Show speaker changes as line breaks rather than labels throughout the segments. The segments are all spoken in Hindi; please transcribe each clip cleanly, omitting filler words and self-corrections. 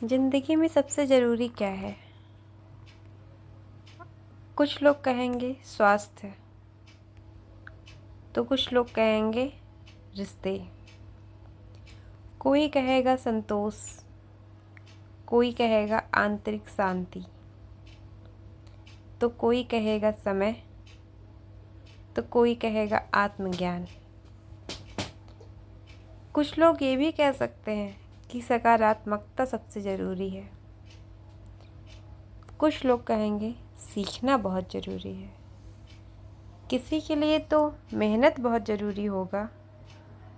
ज़िंदगी में सबसे ज़रूरी क्या है? कुछ लोग कहेंगे स्वास्थ्य, तो कुछ लोग कहेंगे रिश्ते। कोई कहेगा संतोष, कोई कहेगा आंतरिक शांति, तो कोई कहेगा समय, तो कोई कहेगा आत्मज्ञान। कुछ लोग ये भी कह सकते हैं कि सकारात्मकता सबसे ज़रूरी है। कुछ लोग कहेंगे सीखना बहुत ज़रूरी है। किसी के लिए तो मेहनत बहुत ज़रूरी होगा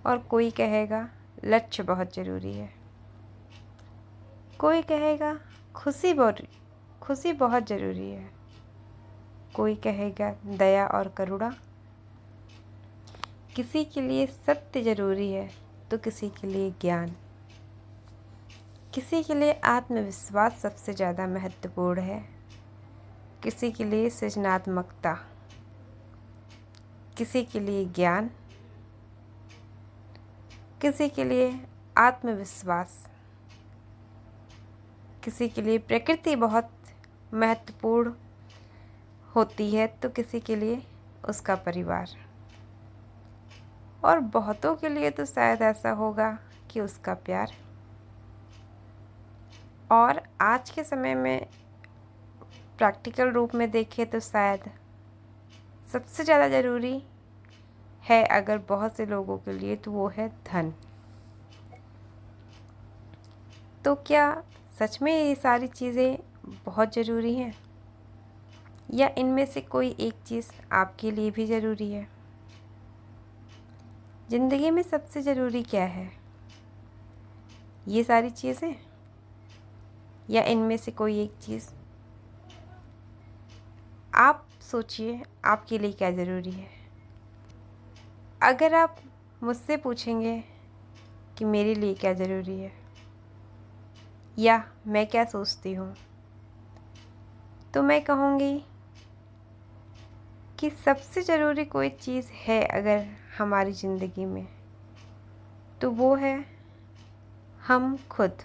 और कोई कहेगा लक्ष्य बहुत ज़रूरी है। कोई कहेगा खुशी बहुत ज़रूरी है। कोई कहेगा दया और करुणा। किसी के लिए सत्य ज़रूरी है तो किसी के लिए ज्ञान। किसी के लिए आत्मविश्वास सबसे ज़्यादा महत्वपूर्ण है, किसी के लिए सृजनात्मकता, किसी के लिए ज्ञान, किसी के लिए आत्मविश्वास, किसी के लिए प्रकृति बहुत महत्वपूर्ण होती है तो किसी के लिए उसका परिवार, और बहुतों के लिए तो शायद ऐसा होगा कि उसका प्यार। और आज के समय में प्रैक्टिकल रूप में देखें तो शायद सबसे ज़्यादा ज़रूरी है अगर बहुत से लोगों के लिए तो वो है धन। तो क्या सच में ये सारी चीज़ें बहुत ज़रूरी हैं या इनमें से कोई एक चीज़ आपके लिए भी ज़रूरी है? ज़िंदगी में सबसे ज़रूरी क्या है? ये सारी चीज़ें या इनमें से कोई एक चीज़? आप सोचिए आपके लिए क्या ज़रूरी है। अगर आप मुझसे पूछेंगे कि मेरे लिए क्या ज़रूरी है या मैं क्या सोचती हूँ, तो मैं कहूँगी कि सबसे ज़रूरी कोई चीज़ है अगर हमारी ज़िंदगी में, तो वो है हम खुद।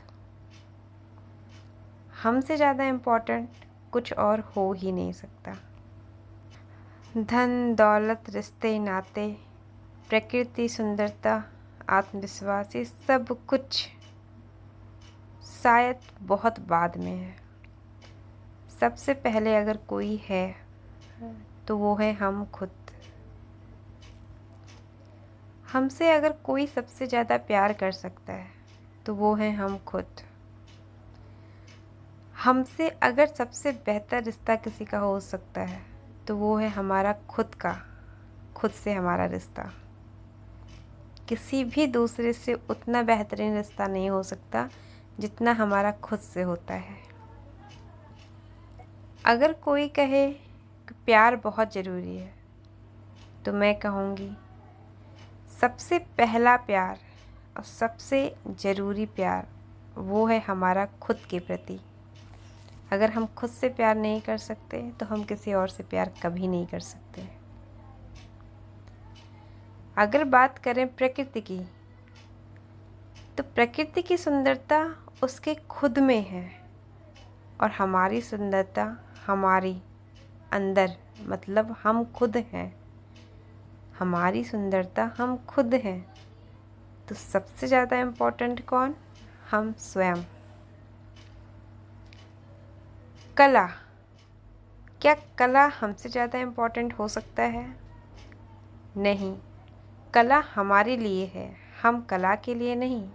हमसे ज़्यादा इम्पोर्टेंट कुछ और हो ही नहीं सकता। धन, दौलत, रिश्ते, नाते, प्रकृति, सुंदरता, आत्मविश्वास, ये सब कुछ शायद बहुत बाद में है। सबसे पहले अगर कोई है तो वो है हम खुद। हमसे अगर कोई सबसे ज़्यादा प्यार कर सकता है तो वो है हम खुद। हमसे अगर सबसे बेहतर रिश्ता किसी का हो सकता है तो वो है हमारा खुद से हमारा रिश्ता। किसी भी दूसरे से उतना बेहतरीन रिश्ता नहीं हो सकता जितना हमारा खुद से होता है। अगर कोई कहे कि प्यार बहुत ज़रूरी है तो मैं कहूँगी सबसे पहला प्यार और सबसे ज़रूरी प्यार वो है हमारा खुद के प्रति। अगर हम खुद से प्यार नहीं कर सकते तो हम किसी और से प्यार कभी नहीं कर सकते। अगर बात करें प्रकृति की, तो प्रकृति की सुंदरता उसके खुद में है और हमारी सुंदरता हमारी अंदर, मतलब हम खुद हैं। हमारी सुंदरता हम खुद हैं। तो सबसे ज़्यादा इम्पोर्टेंट कौन? हम स्वयं। कला, क्या कला हमसे ज़्यादा इम्पोर्टेंट हो सकता है? नहीं, कला हमारे लिए है, हम कला के लिए नहीं।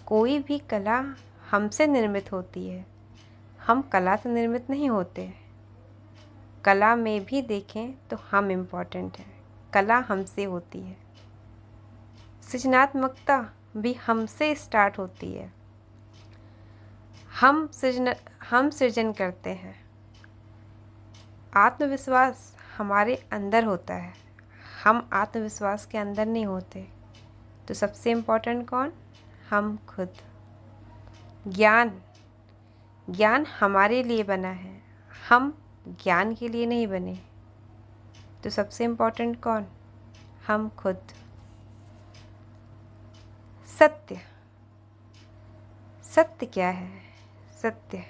कोई भी कला हमसे निर्मित होती है, हम कला से निर्मित नहीं होते। कला में भी देखें तो हम इम्पोर्टेंट हैं, कला हमसे होती है। सृजनात्मकता भी हमसे स्टार्ट होती है। हम सृजन करते हैं। आत्मविश्वास हमारे अंदर होता है, हम आत्मविश्वास के अंदर नहीं होते। तो सबसे इम्पोर्टेंट कौन? हम खुद। ज्ञान हमारे लिए बना है, हम ज्ञान के लिए नहीं बने। तो सबसे इम्पोर्टेंट कौन? हम खुद। सत्य क्या है? सत्य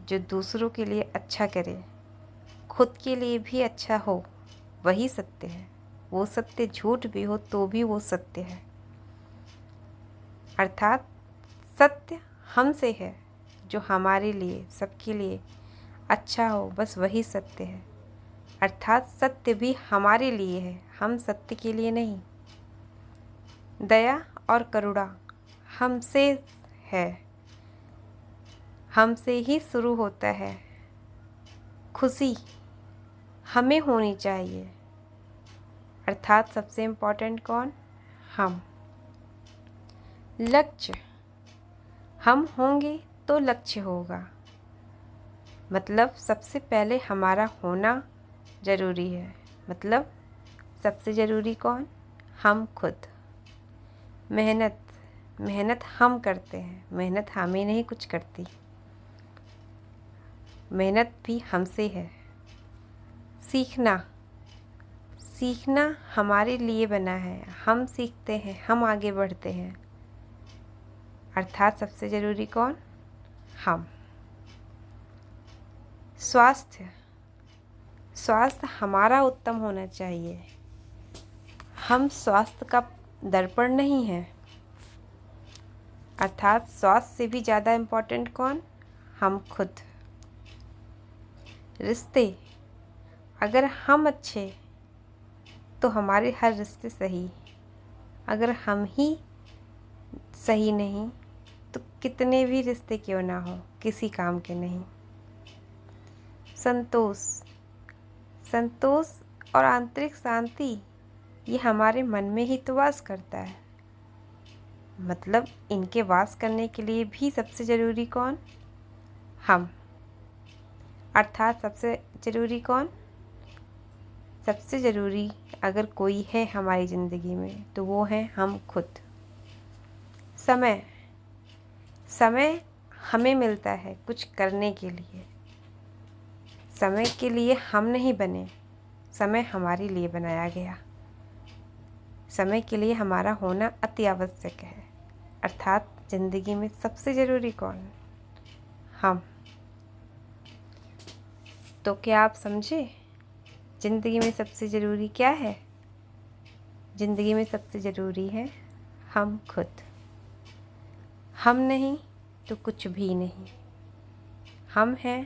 जो दूसरों के लिए अच्छा करे, खुद के लिए भी अच्छा हो, वही सत्य है। वो सत्य झूठ भी हो तो भी वो सत्य है। अर्थात सत्य हमसे है, जो हमारे लिए, सबके लिए अच्छा हो, बस वही सत्य है। अर्थात सत्य भी हमारे लिए है, हम सत्य के लिए नहीं। दया और करुणा हमसे है, हमसे ही शुरू होता है। खुशी हमें होनी चाहिए। अर्थात सबसे इम्पोर्टेंट कौन? हम। लक्ष्य हम होंगे तो लक्ष्य होगा। मतलब सबसे पहले हमारा होना ज़रूरी है। मतलब सबसे ज़रूरी कौन? हम खुद। मेहनत मेहनत हम करते हैं, मेहनत हमें नहीं कुछ करती, मेहनत भी हमसे है। सीखना सीखना हमारे लिए बना है, हम सीखते हैं, हम आगे बढ़ते हैं। अर्थात सबसे ज़रूरी कौन? हम। स्वास्थ्य स्वास्थ्य हमारा उत्तम होना चाहिए। हम स्वास्थ्य का दर्पण नहीं है। अर्थात स्वास्थ्य से भी ज़्यादा इम्पोर्टेंट कौन? हम खुद। रिश्ते अगर हम अच्छे तो हमारे हर रिश्ते सही। अगर हम ही सही नहीं तो कितने भी रिश्ते क्यों ना हो, किसी काम के नहीं। संतोष संतोष और आंतरिक शांति ये हमारे मन में ही तो वास करता है। मतलब इनके वास करने के लिए भी सबसे ज़रूरी कौन? हम। अर्थात सबसे ज़रूरी कौन? सबसे ज़रूरी अगर कोई है हमारी ज़िंदगी में तो वो है हम खुद। समय समय हमें मिलता है कुछ करने के लिए। समय के लिए हम नहीं बने, समय हमारे लिए बनाया गया। समय के लिए हमारा होना अति आवश्यक है। अर्थात ज़िंदगी में सबसे ज़रूरी कौन? हम। तो क्या आप समझे ज़िंदगी में सबसे ज़रूरी क्या है? ज़िंदगी में सबसे ज़रूरी है हम खुद। हम नहीं तो कुछ भी नहीं। हम हैं